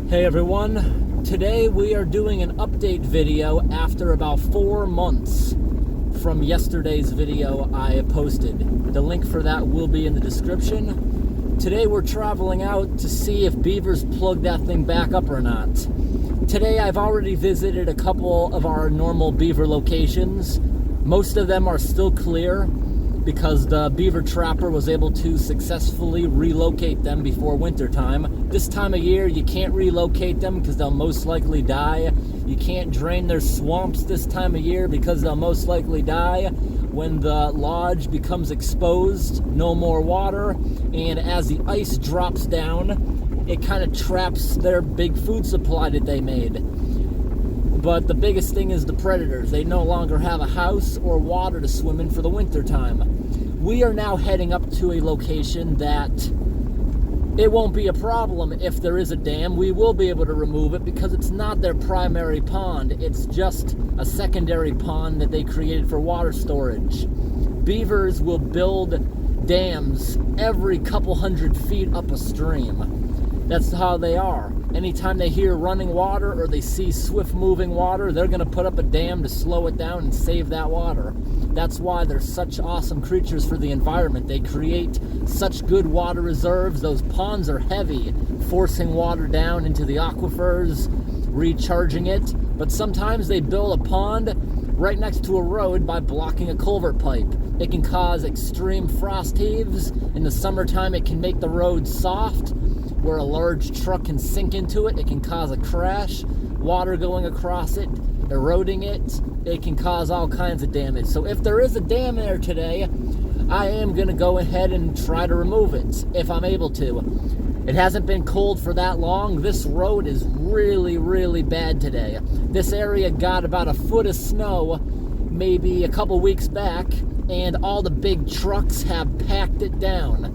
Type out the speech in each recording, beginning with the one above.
Hey everyone, today we are doing an update video after about 4 months from yesterday's video I posted. The link for that will be in the description. Today we're traveling out to see if Beaver's plugged that thing back up or not. Today I've already visited a couple of our normal Beaver locations. Most of them are still clear because the Beaver trapper was able to successfully relocate them before winter time. This time of year, you can't relocate them because they'll most likely die. You can't drain their swamps this time of year because they'll most likely die. When the lodge becomes exposed, no more water, and as the ice drops down, it kind of traps their big food supply that they made. But the biggest thing is the predators. They no longer have a house or water to swim in for the winter time. We are now heading up to a location that it won't be a problem if there is a dam. We will be able to remove it because it's not their primary pond. It's just a secondary pond that they created for water storage. Beavers will build dams every couple hundred feet up a stream. That's how they are. Anytime they hear running water or they see swift moving water, they're going to put up a dam to slow it down and save that water. That's why they're such awesome creatures for the environment. They create such good water reserves. Those ponds are heavy, forcing water down into the aquifers, recharging it. But sometimes they build a pond right next to a road by blocking a culvert pipe. It can cause extreme frost heaves. In the summertime, it can make the road soft, where a large truck can sink into it. It can cause a crash, water going across it, eroding it. It can cause all kinds of damage. So if there is a dam there today, I am going to go ahead and try to remove it if I'm able to. It hasn't been cold for that long. This road is really, really bad today. This area got about a foot of snow maybe a couple weeks back, and all the big trucks have packed it down.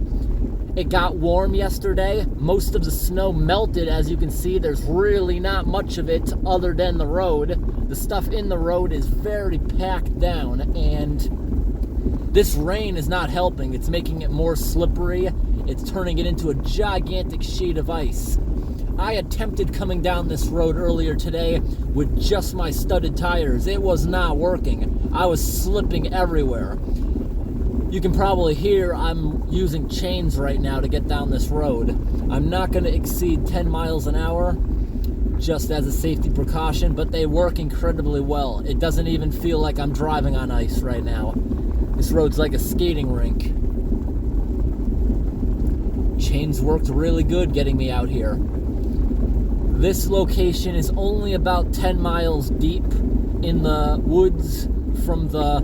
It got warm yesterday. Most of the snow melted. As you can see, there's really not much of it other than the road. The stuff in the road is very packed down, and this rain is not helping. It's making it more slippery. It's turning it into a gigantic sheet of ice. I attempted coming down this road earlier today with just my studded tires. It was not working. I was slipping everywhere. You can probably hear I'm using chains right now to get down this road. I'm not going to exceed 10 miles an hour just as a safety precaution, but they work incredibly well. It doesn't even feel like I'm driving on ice right now. This road's like a skating rink. Chains worked really good getting me out here. This location is only about 10 miles deep in the woods from the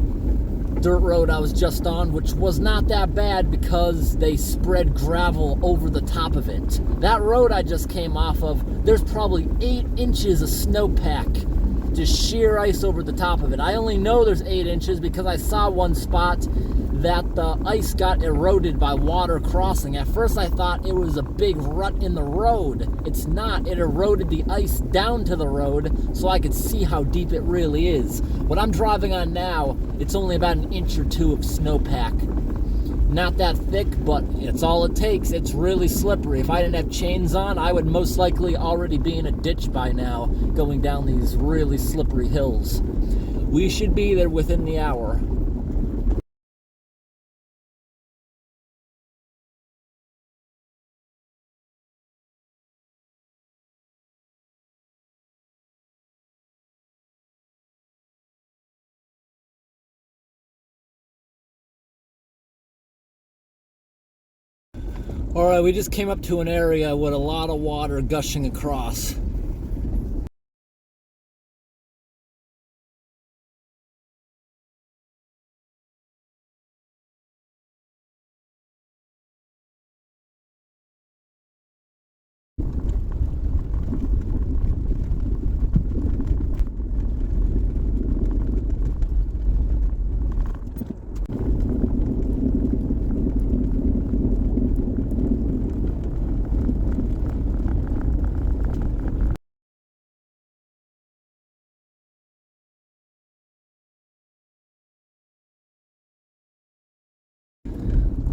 dirt road I was just on, which was not that bad because they spread gravel over the top of it. That road I just came off of, there's probably 8 inches of snowpack, just sheer ice over the top of it. I only know there's 8 inches because I saw one spot that the ice got eroded by water crossing. At first I thought it was a big rut in the road. It's not. It eroded the ice down to the road so I could see how deep it really is. What I'm driving on now, it's only about 1 inch or 2 of snowpack. Not that thick, but it's all it takes. It's really slippery. If I didn't have chains on, I would most likely already be in a ditch by now, going down these really slippery hills. We should be there within the hour. Alright, we just came up to an area with a lot of water gushing across.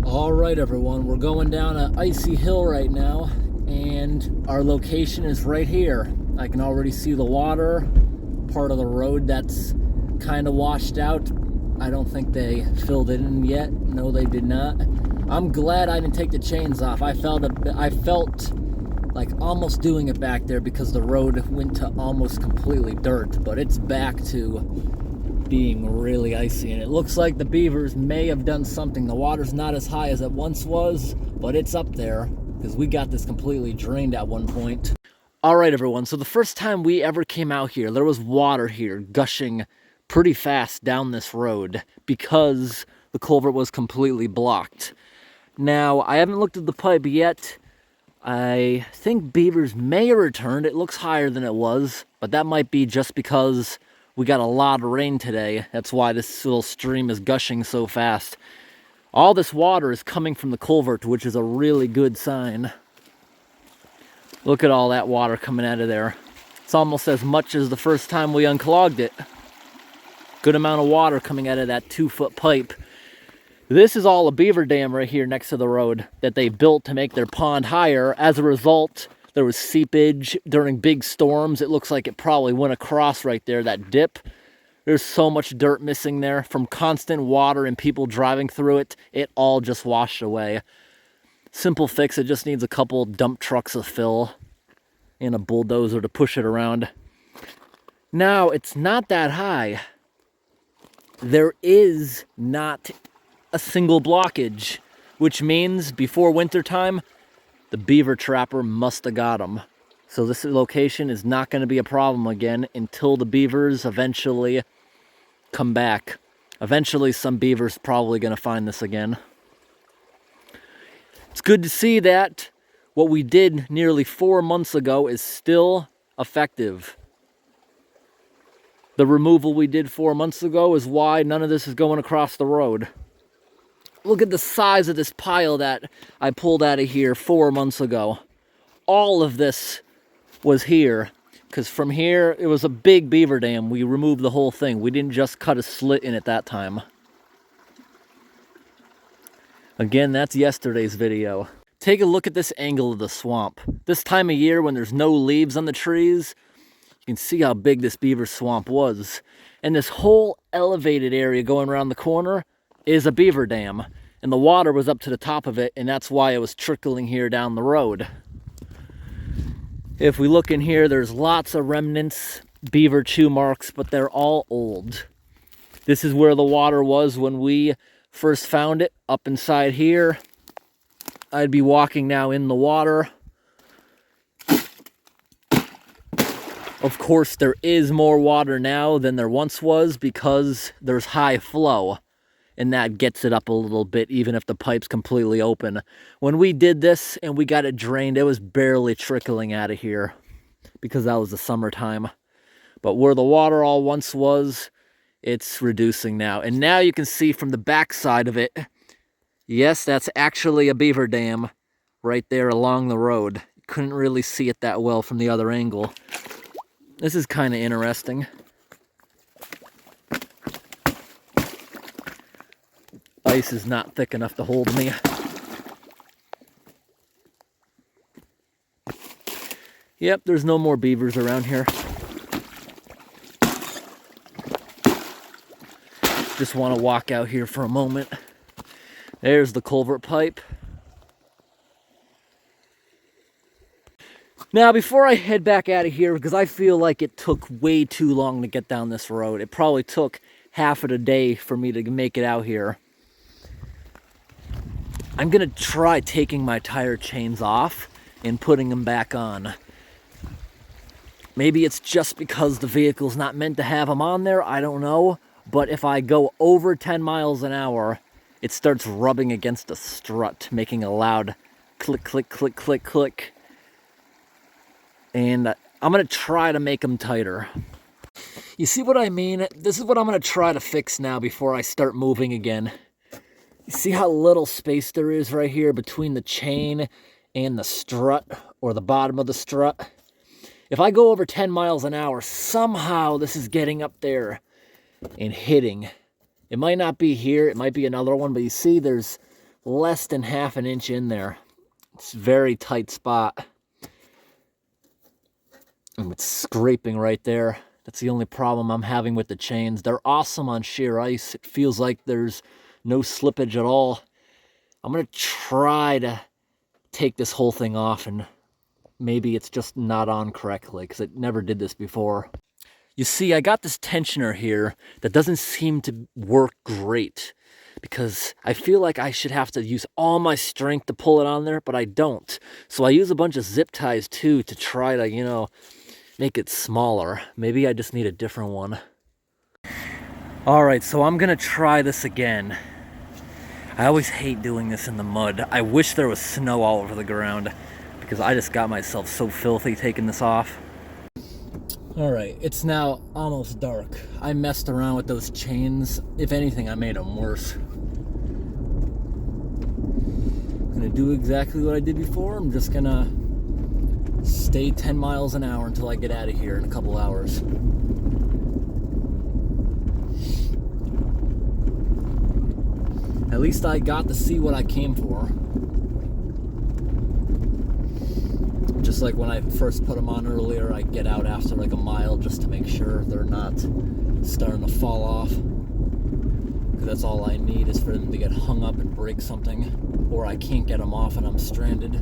All right, everyone, we're going down an icy hill right now. And our location is right here. I can already see the water, part of the road that's kind of washed out. I don't think they filled it in yet. No, they did not. I'm glad I didn't take the chains off. I felt like almost doing it back there because the road went to almost completely dirt, but it's back to being really icy, and it looks like the beavers may have done something. The water's not as high as it once was, but it's up there because we got this completely drained at one point. All right, everyone, so the first time we ever came out here, there was water here gushing pretty fast down this road because the culvert was completely blocked. Now, I haven't looked at the pipe yet. I think beavers may have returned. It looks higher than it was, but that might be just because we got a lot of rain today. That's why this little stream is gushing so fast. All this water is coming from the culvert, which is a really good sign. Look at all that water coming out of there. It's almost as much as the first time we unclogged it. Good amount of water coming out of that 2-foot pipe. This is all a beaver dam right here next to the road that they built to make their pond higher. As a result, there was seepage during big storms. It looks like it probably went across right there, that dip. There's so much dirt missing there from constant water and people driving through it. It all just washed away. Simple fix, it just needs a couple dump trucks of fill and a bulldozer to push it around. Now, it's not that high. There is not a single blockage, which means before wintertime, the beaver trapper must have got them. So this location is not going to be a problem again until the beavers eventually come back. Eventually, some beavers probably going to find this again. It's good to see that what we did nearly 4 months ago is still effective. The removal we did 4 months ago is why none of this is going across the road. Look at the size of this pile that I pulled out of here 4 months ago. All of this was here, because from here, it was a big beaver dam. We removed the whole thing. We didn't just cut a slit in it that time. Again, that's yesterday's video. Take a look at this angle of the swamp. This time of year when there's no leaves on the trees, you can see how big this beaver swamp was. And this whole elevated area going around the corner is a beaver dam, and the water was up to the top of it, and that's why it was trickling here down the road. If we look in here, there's lots of remnants, beaver chew marks, but they're all old. This is where the water was when we first found it, up inside here. I'd be walking now in the water. Of course, there is more water now than there once was because there's high flow. And that gets it up a little bit, even if the pipe's completely open. When we did this and we got it drained, it was barely trickling out of here because that was the summertime. But where the water all once was, it's reducing now. And now you can see from the back side of it, yes, that's actually a beaver dam right there along the road. You couldn't really see it that well from the other angle. This is kind of interesting. Ice is not thick enough to hold me. Yep, there's no more beavers around here. Just want to walk out here for a moment. There's the culvert pipe. Now, before I head back out of here, because I feel like it took way too long to get down this road. It probably took half of the day for me to make it out here. I'm going to try taking my tire chains off and putting them back on. Maybe it's just because the vehicle's not meant to have them on there, I don't know. But if I go over 10 miles an hour, it starts rubbing against a strut, making a loud click, click, click, click, click. And I'm going to try to make them tighter. You see what I mean? This is what I'm going to try to fix now before I start moving again. You see how little space there is right here between the chain and the strut, or the bottom of the strut? If I go over 10 miles an hour, somehow this is getting up there and hitting. It might not be here, it might be another one, but you see there's less than half an inch in there. It's a very tight spot. And it's scraping right there. That's the only problem I'm having with the chains. They're awesome on sheer ice. It feels like there's no slippage at all. I'm gonna try to take this whole thing off, and maybe it's just not on correctly because it never did this before. You see, I got this tensioner here that doesn't seem to work great because I feel like I should have to use all my strength to pull it on there, but I don't. So I use a bunch of zip ties too to try to, you know, make it smaller. Maybe I just need a different one. All right, so I'm gonna try this again. I always hate doing this in the mud. I wish there was snow all over the ground because I just got myself so filthy taking this off. All right, it's now almost dark. I messed around with those chains. If anything, I made them worse. I'm gonna do exactly what I did before. I'm just gonna stay 10 miles an hour until I get out of here in a couple hours. At least I got to see what I came for. Just like when I first put them on earlier, I get out after like a mile just to make sure they're not starting to fall off. Because that's all I need is for them to get hung up and break something, or I can't get them off and I'm stranded.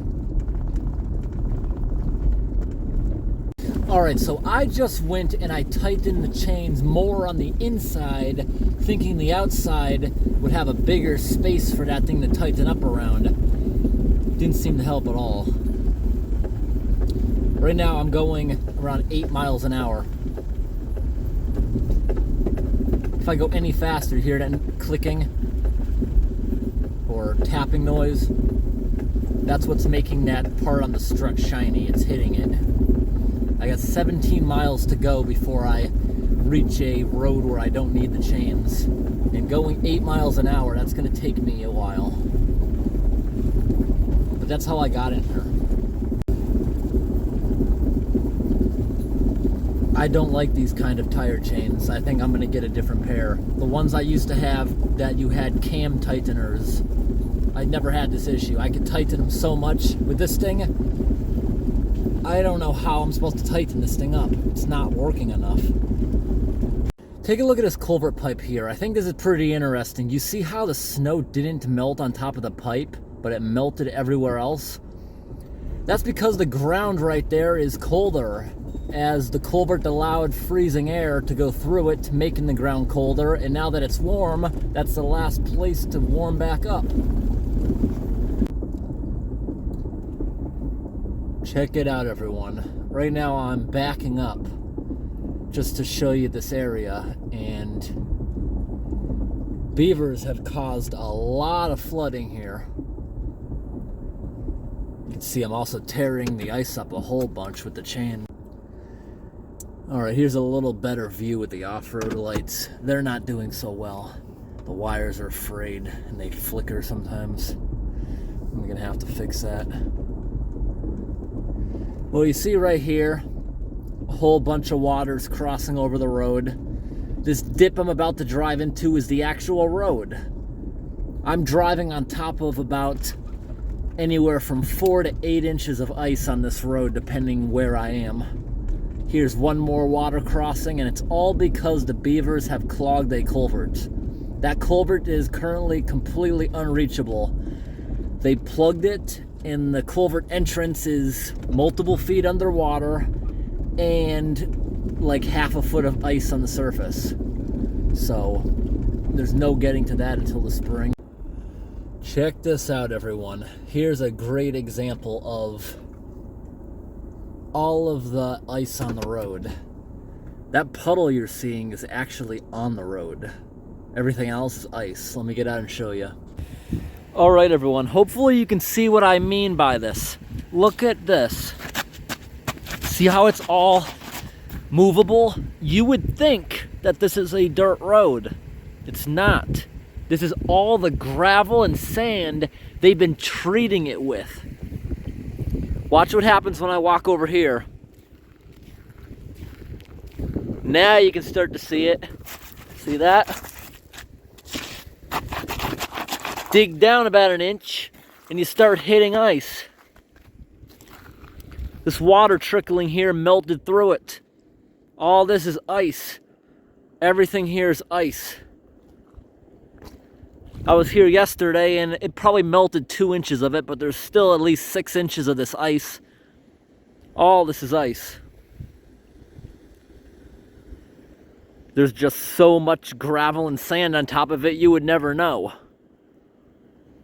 Alright, so I just went and I tightened the chains more on the inside, thinking the outside would have a bigger space for that thing to tighten up around. Didn't seem to help at all. Right now I'm going around 8 miles an hour. If I go any faster, you hear that clicking or tapping noise? That's what's making that part on the strut shiny. It's hitting it. I got 17 miles to go before I reach a road where I don't need the chains. And going 8 miles an hour, that's gonna take me a while. But that's how I got in here. I don't like these kind of tire chains. I think I'm gonna get a different pair. The ones I used to have that you had cam tighteners, I never had this issue. I could tighten them so much. With this thing, I don't know how I'm supposed to tighten this thing up. It's not working enough. Take a look at this culvert pipe here. I think this is pretty interesting. You see how the snow didn't melt on top of the pipe, but it melted everywhere else? That's because the ground right there is colder, as the culvert allowed freezing air to go through it, making the ground colder, and now that it's warm, that's the last place to warm back up. Check it out, everyone. Right now I'm backing up just to show you this area, and beavers have caused a lot of flooding here. You can see I'm also tearing the ice up a whole bunch with the chain. Alright, here's a little better view with the off-road lights. They're not doing so well. The wires are frayed and they flicker sometimes. I'm gonna have to fix that. Well, you see right here, a whole bunch of waters crossing over the road. This dip I'm about to drive into is the actual road. I'm driving on top of about anywhere from 4 to 8 inches of ice on this road, depending where I am. Here's one more water crossing, and it's all because the beavers have clogged a culvert. That culvert is currently completely unreachable. They plugged it, and the culvert entrance is multiple feet underwater and like half a foot of ice on the surface. So there's no getting to that until the spring. Check this out, everyone. Here's a great example of all of the ice on the road. That puddle you're seeing is actually on the road. Everything else is ice. Let me get out and show you. All right, everyone. Hopefully you can see what I mean by this. Look at this. See how it's all movable? You would think that this is a dirt road. It's not. This is all the gravel and sand they've been treating it with. Watch what happens when I walk over here. Now you can start to see it. See that? Dig down about an inch and you start hitting ice. This water trickling here melted through it. All this is ice. Everything here is ice. I was here yesterday and it probably melted 2 inches of it, but there's still at least 6 inches of this ice. All this is ice. There's just so much gravel and sand on top of it, you would never know.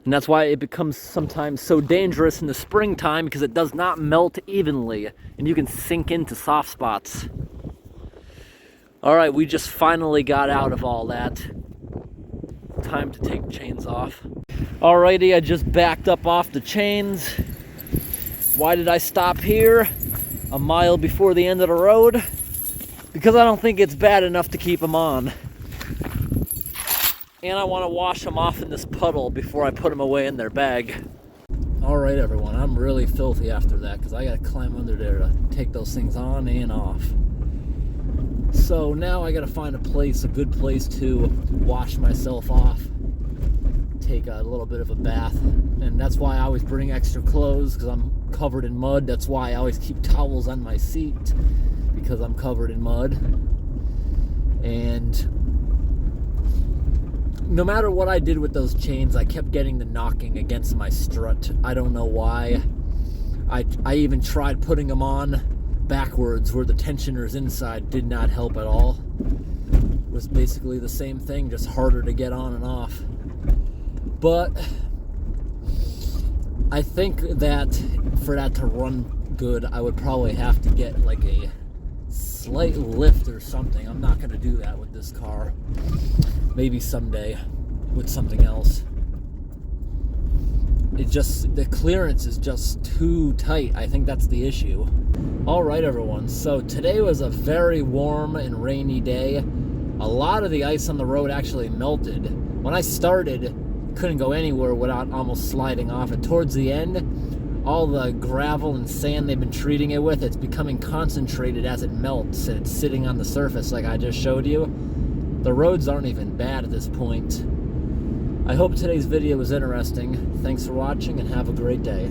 And that's why it becomes sometimes so dangerous in the springtime, because it does not melt evenly and you can sink into soft spots. All right, we just finally got out of all that. Time to take chains off. Alrighty, I just backed up off the chains. Why did I stop here a mile before the end of the road? Because I don't think it's bad enough to keep them on. And I want to wash them off in this puddle before I put them away in their bag. Alright everyone, I'm really filthy after that because I got to climb under there to take those things on and off. So now I got to find a good place to wash myself off. Take a little bit of a bath. And that's why I always bring extra clothes, because I'm covered in mud. That's why I always keep towels on my seat, because I'm covered in mud. And no matter what I did with those chains, I kept getting the knocking against my strut. I don't know why. I even tried putting them on backwards where the tensioner's inside. Did not help at all. It was basically the same thing, just harder to get on and off. But I think that for that to run good, I would probably have to get like a slight lift or something. I'm not going to do that with this car. Maybe someday with something else. The clearance is just too tight. I think that's the issue. All right, everyone. So today was a very warm and rainy day. A lot of the ice on the road actually melted. When I started, couldn't go anywhere without almost sliding off. And towards the end, all the gravel and sand they've been treating it with, it's becoming concentrated as it melts and it's sitting on the surface like I just showed you. The roads aren't even bad at this point. I hope today's video was interesting. Thanks for watching and have a great day.